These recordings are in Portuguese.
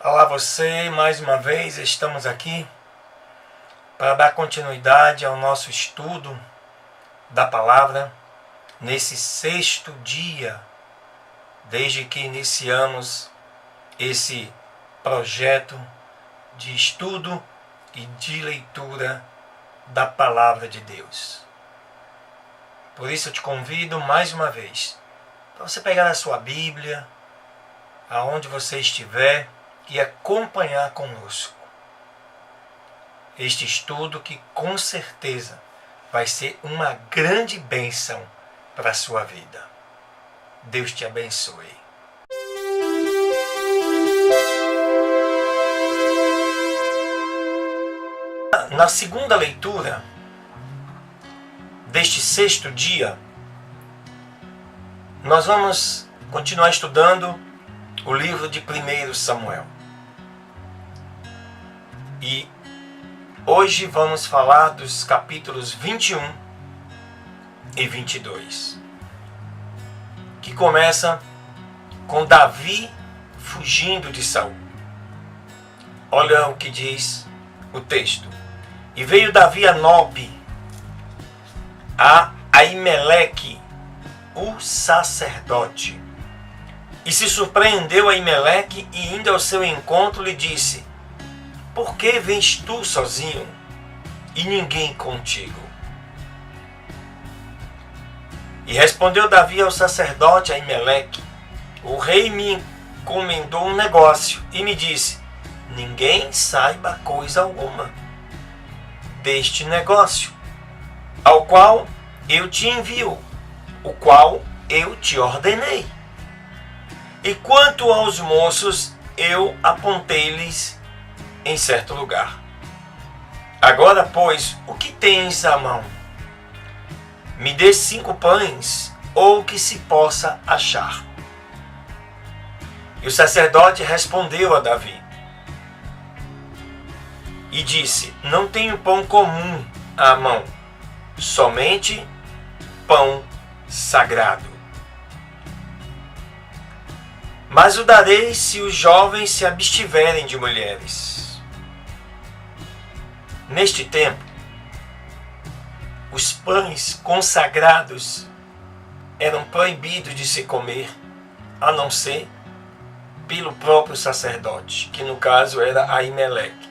Olá você, mais uma vez estamos aqui para dar continuidade ao nosso estudo da palavra nesse sexto dia, desde que iniciamos esse projeto de estudo e de leitura da palavra de Deus. Por isso eu te convido mais uma vez para você pegar a sua Bíblia, aonde você estiver, e acompanhar conosco este estudo que com certeza vai ser uma grande bênção para a sua vida. Deus te abençoe. Na segunda leitura deste sexto dia, nós vamos continuar estudando o livro de 1 Samuel. E hoje vamos falar dos capítulos 21 e 22, que começa com Davi fugindo de Saul. Olha o que diz o texto. E veio Davi a Nobe, a Aimeleque, o sacerdote. E se surpreendeu Aimeleque, e indo ao seu encontro lhe disse: por que vens tu sozinho e ninguém contigo? E respondeu Davi ao sacerdote Aimeleque: o rei me encomendou um negócio e me disse: ninguém saiba coisa alguma deste negócio, ao qual eu te envio, o qual eu te ordenei. E quanto aos moços, eu apontei-lhes em certo lugar. Agora, pois, o que tens à mão? Me dê 5 pães, ou o que se possa achar. E o sacerdote respondeu a Davi e disse: não tenho pão comum à mão, somente pão sagrado. Mas o darei se os jovens se abstiverem de mulheres. Neste tempo, os pães consagrados eram proibidos de se comer, a não ser pelo próprio sacerdote, que no caso era Aimeleque.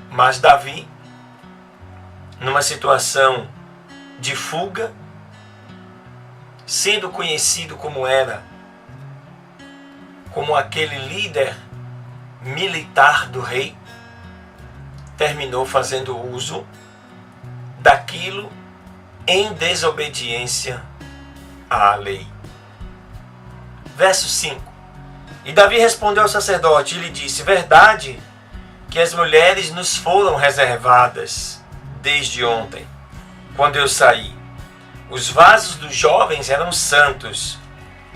Mas Davi, numa situação de fuga, sendo conhecido como era, como aquele líder militar do rei, terminou fazendo uso daquilo em desobediência à lei. Verso 5. E Davi respondeu ao sacerdote e lhe disse: verdade que as mulheres nos foram reservadas desde ontem, quando eu saí. Os vasos dos jovens eram santos,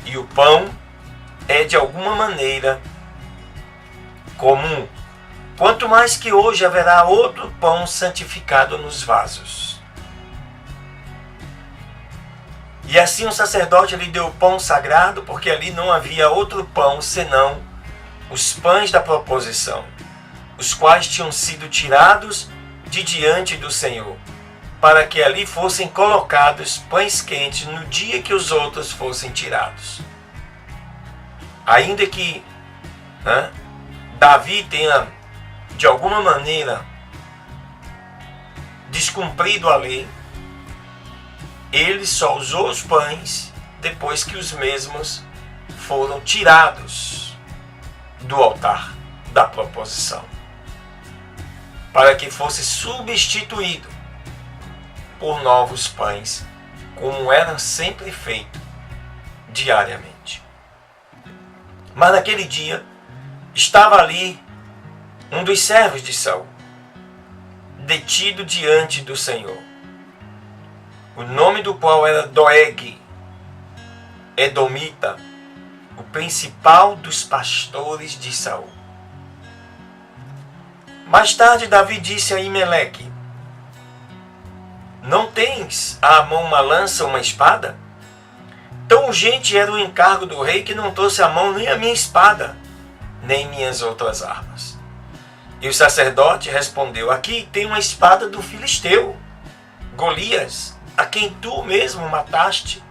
e o pão é de alguma maneira comum. Quanto mais que hoje haverá outro pão santificado nos vasos. E assim o sacerdote lhe deu o pão sagrado, porque ali não havia outro pão senão os pães da proposição, os quais tinham sido tirados de diante do Senhor, para que ali fossem colocados pães quentes no dia que os outros fossem tirados. Ainda que Davi tenha de alguma maneira descumprido a lei, ele só usou os pães depois que os mesmos foram tirados do altar da proposição, para que fosse substituído por novos pães, como era sempre feito diariamente. Mas naquele dia estava ali um dos servos de Saul, detido diante do Senhor, o nome do qual era Doeg, Edomita, o principal dos pastores de Saul. Mais tarde Davi disse a Aimeleque: não tens à mão uma lança ou uma espada? Tão urgente era o encargo do rei que não trouxe à mão nem a minha espada. nem minhas outras armas. E o sacerdote respondeu: aqui tem uma espada do filisteu, Golias, a quem tu mesmo mataste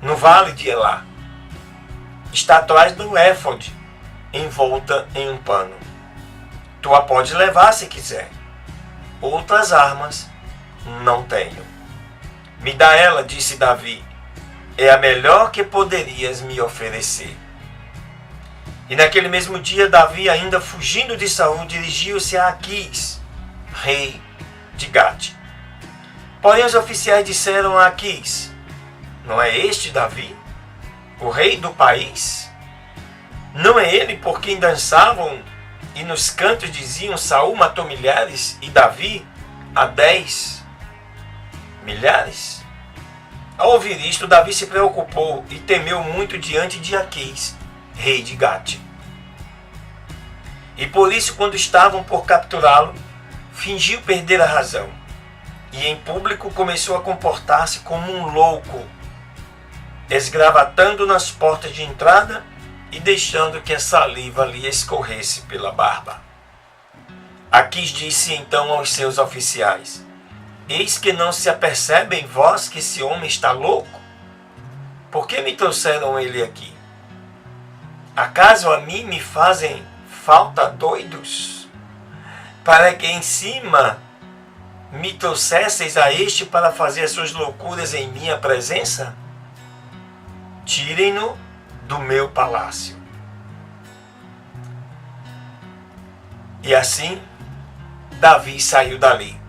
no vale de Elá. Está atrás do éfode, envolta em um pano. Tu a pode levar se quiser. Outras armas não tenho. Me dá ela, disse Davi. É a melhor que poderias me oferecer. E naquele mesmo dia, Davi, ainda fugindo de Saul, dirigiu-se a Aquis, rei de Gate. Porém os oficiais disseram a Aquis: não é este Davi, o rei do país? Não é ele por quem dançavam e nos cantos diziam: Saul matou milhares e Davi a 10 milhares? Ao ouvir isto, Davi se preocupou e temeu muito diante de Aquis, rei de Gate. E por isso, quando estavam por capturá-lo, fingiu perder a razão. E em público começou a comportar-se como um louco, esgravatando nas portas de entrada e deixando que a saliva lhe escorresse pela barba. Aquis disse então aos seus oficiais: eis que não se apercebem vós que esse homem está louco? Por que me trouxeram ele aqui? Acaso a mim me fazem falta doidos, para que em cima me trouxesseis a este para fazer as suas loucuras em minha presença? Tirem-no do meu palácio. E assim Davi saiu dali,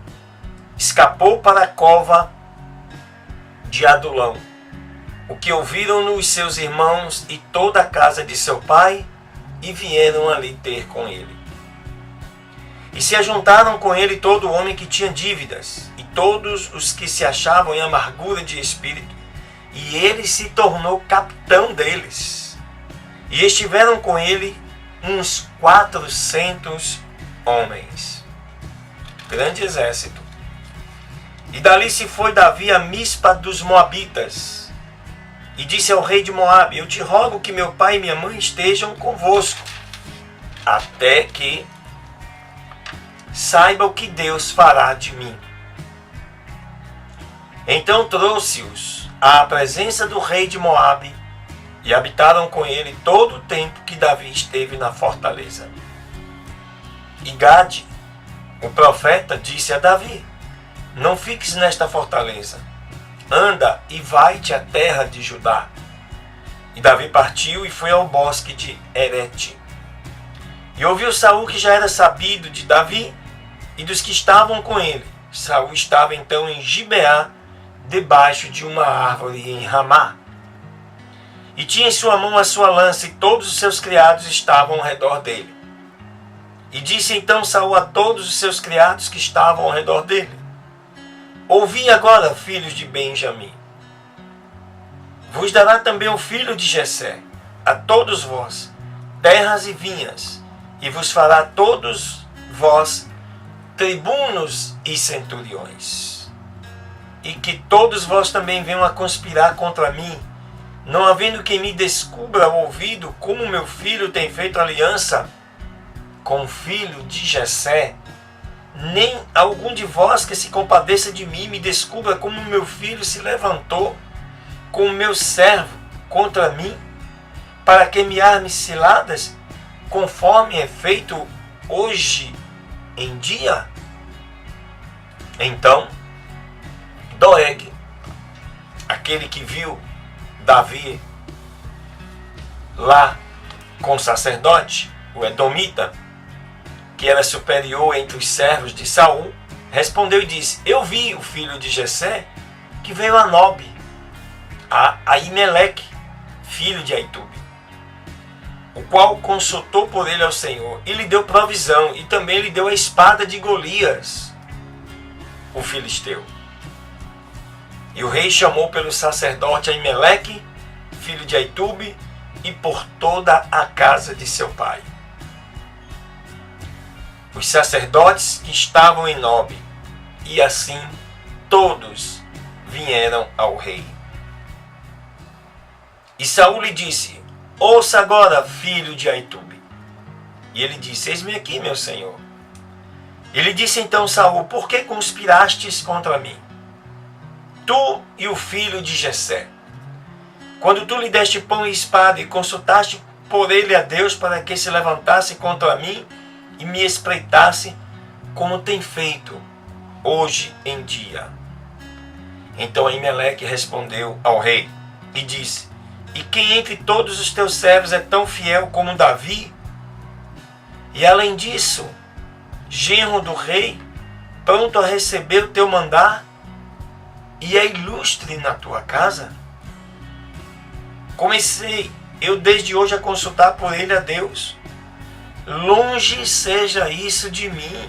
escapou para a cova de Adulão. O que ouviram os seus irmãos e toda a casa de seu pai, e vieram ali ter com ele. E se ajuntaram com ele todo homem que tinha dívidas, e todos os que se achavam em amargura de espírito, e ele se tornou capitão deles. E estiveram com ele uns 400 homens. Grande exército. E dali se foi Davi a Mispa dos Moabitas, e disse ao rei de Moabe: eu te rogo que meu pai e minha mãe estejam convosco, até que saiba o que Deus fará de mim. Então trouxe-os à presença do rei de Moabe, e habitaram com ele todo o tempo que Davi esteve na fortaleza. E Gade, o profeta, disse a Davi: não fiques nesta fortaleza, anda e vai-te à terra de Judá. E Davi partiu e foi ao bosque de Herete. E ouviu Saul que já era sabido de Davi e dos que estavam com ele. Saul estava então em Gibeá, debaixo de uma árvore em Ramá. E tinha em sua mão a sua lança, e todos os seus criados estavam ao redor dele. E disse então Saul a todos os seus criados que estavam ao redor dele: ouvi agora, filhos de Benjamim, vos dará também o filho de Jessé, a todos vós, terras e vinhas, e vos fará todos vós tribunos e centuriões. E que todos vós também venham a conspirar contra mim, não havendo quem me descubra ao ouvido como meu filho tem feito aliança com o filho de Jessé, nem algum de vós que se compadeça de mim me descubra como meu filho se levantou com o meu servo contra mim, para que me arme ciladas, conforme é feito hoje em dia? Então Doeg, aquele que viu Davi lá com o sacerdote, o Edomita, que era superior entre os servos de Saul, respondeu e disse: eu vi o filho de Jessé, que veio a Nob, a Aimeleque, filho de Aitube, o qual consultou por ele ao Senhor, e lhe deu provisão, e também lhe deu a espada de Golias, o filisteu. E o rei chamou pelo sacerdote Aimeleque, filho de Aitube, e por toda a casa de seu pai. Os sacerdotes que estavam em Nob, e assim todos vieram ao rei. E Saul lhe disse: ouça agora, filho de Aitube, E ele disse: eis-me aqui, meu senhor. Ele disse então Saul: por que conspirastes contra mim? Tu e o filho de Jessé, quando tu lhe deste pão e espada e consultaste por ele a Deus para que se levantasse contra mim e me espreitasse, como tem feito hoje em dia. Então Aimeleque respondeu ao rei e disse: e quem entre todos os teus servos é tão fiel como Davi? E além disso, genro do rei, pronto a receber o teu mandar, e é ilustre na tua casa? Comecei eu desde hoje a consultar por ele a Deus. Longe seja isso de mim.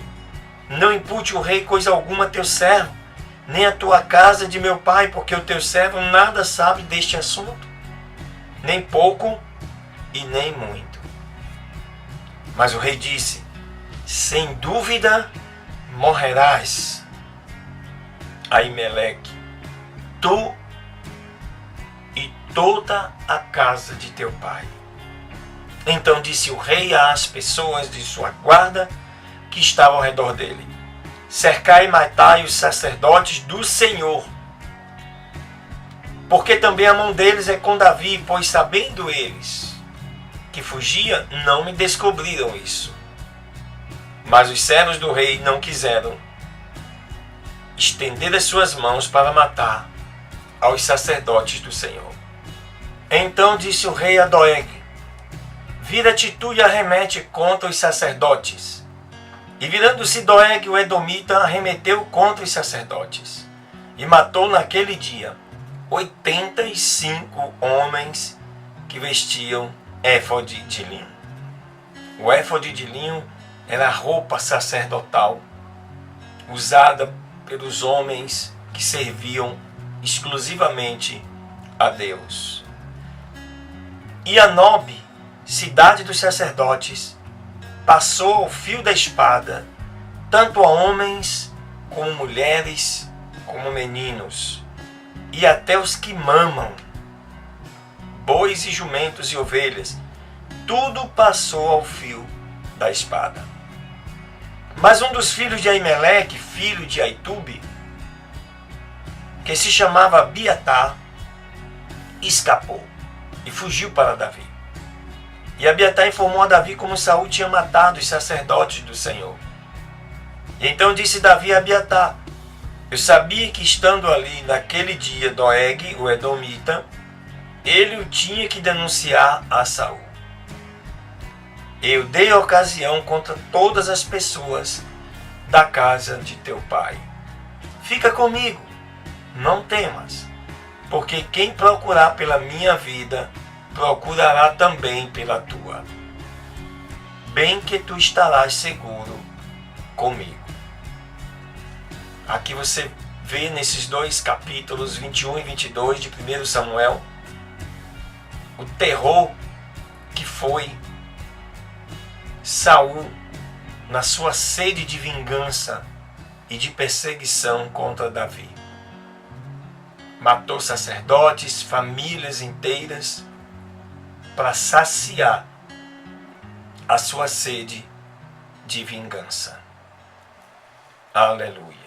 Não impute o rei coisa alguma a teu servo, nem a tua casa de meu pai, porque o teu servo nada sabe deste assunto, nem pouco e nem muito. Mas o rei disse: sem dúvida morrerás, Aimeleque, tu e toda a casa de teu pai. Então disse o rei às pessoas de sua guarda que estavam ao redor dele: cercai e matai os sacerdotes do Senhor, porque também a mão deles é com Davi, pois sabendo eles que fugia, não me descobriram isso. Mas os servos do rei não quiseram estender as suas mãos para matar aos sacerdotes do Senhor. Então disse o rei a Doeg: vira-te tu e arremete contra os sacerdotes. E virando-se Doeg, o edomita, arremeteu contra os sacerdotes e matou naquele dia 85 homens que vestiam éfode de linho. O éfode de linho era a roupa sacerdotal usada pelos homens que serviam exclusivamente a Deus. E a Nobe, cidade dos sacerdotes, passou ao fio da espada, tanto a homens como mulheres, como meninos, e até os que mamam, bois e jumentos e ovelhas, tudo passou ao fio da espada. Mas um dos filhos de Aimeleque, filho de Aitube, que se chamava Abiatar, escapou e fugiu para Davi. E Abiatar informou a Davi como Saul tinha matado os sacerdotes do Senhor. E então disse Davi a Abiatar: eu sabia que estando ali naquele dia Doeg, o edomita, ele o tinha que denunciar a Saul. Eu dei ocasião contra todas as pessoas da casa de teu pai. Fica comigo, não temas, porque quem procurar pela minha vida, procurará também pela tua. Bem que tu estarás seguro comigo. Aqui você vê nesses dois capítulos, 21 e 22 de 1 Samuel, o terror que foi Saul na sua sede de vingança e de perseguição contra Davi. Matou sacerdotes, famílias inteiras, para saciar a sua sede de vingança. Aleluia.